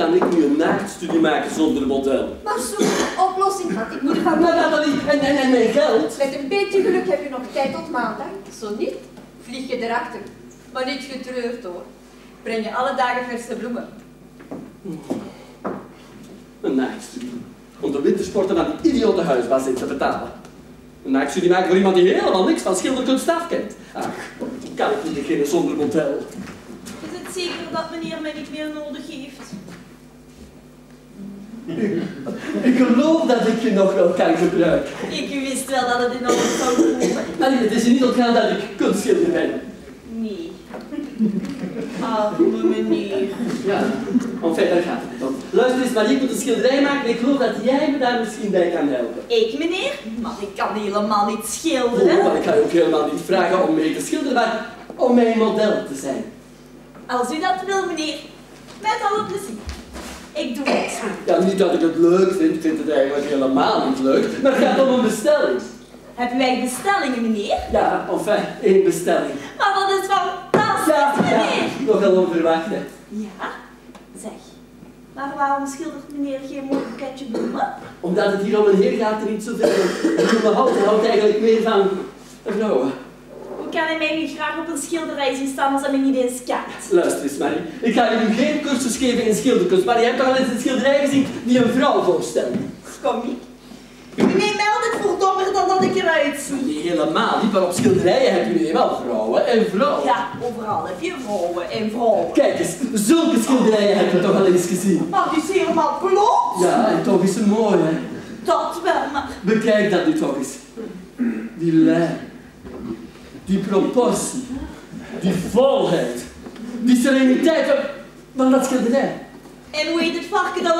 Kan ik nu een naaktstudie maken zonder model? Maar zo'n oplossing had ik niet van. Maar Nathalie, en mijn geld? Met een beetje geluk heb je nog tijd tot maandag. Zo niet, vlieg je erachter. Maar niet getreurd hoor. Breng je alle dagen verse bloemen. Een naaktstudie. Om de wintersporten van die idiote huisbaas in te betalen. Een naaktstudie maken voor iemand die helemaal niks van schilderkunst afkent. Ach, kan ik niet beginnen zonder model? Is het zeker dat meneer mij niet meer nodig heeft? Ik geloof dat ik je nog wel kan gebruiken. Ik wist wel dat het in orde zou komen. Maar het is je niet ontgaan dat ik kunstschilder ben. Nee. Arme meneer. Ja, enfin, daar gaat het om. Luister eens, maar ik moet een schilderij maken en ik geloof dat jij me daar misschien bij kan helpen. Ik, meneer? Maar ik kan helemaal niet Oh, schilderen. maar ik ga je ook helemaal niet vragen om mee te schilderen, maar om mijn model te zijn. Als u dat wil, meneer. Met alle plezier. Ik doe het. Ja, niet dat ik het leuk vind, ik vind het eigenlijk helemaal niet leuk, maar het gaat om een bestelling. Hebben wij bestellingen, meneer? Ja, enfin, één bestelling. Maar dat is fantastisch, Ja, meneer. nogal onverwacht, hè. Ja? Zeg. Maar waarom schildert meneer geen mooi boeketje bloemen? Omdat het hier om een heer gaat er niet zoveel van houdt. Hij houdt eigenlijk meer van vrouwen. Hoe kan hij mij niet graag op een schilderij zien staan als hij me niet eens kent? Luister eens, Marie. Ik ga je nu geen cursus geven in schilderkunst, maar je hebt toch al eens een schilderij gezien die een vrouw voorstelt? Kom niet. Meneer meldt het voor dommer dan dat ik eruit zie. Nee, helemaal niet, maar op schilderijen heb je nu eenmaal vrouwen en vrouwen. Ja, overal heb je vrouwen en vrouwen. Kijk eens, zulke schilderijen heb je toch al eens gezien? Maar die is helemaal bloot. Ja, en toch is ze mooi, hè? Dat wel, maar... Bekijk dat nu toch eens. Die lijn, die proportie, die volheid, die sereniteit van dat schilderij. En hoe heet het varken dan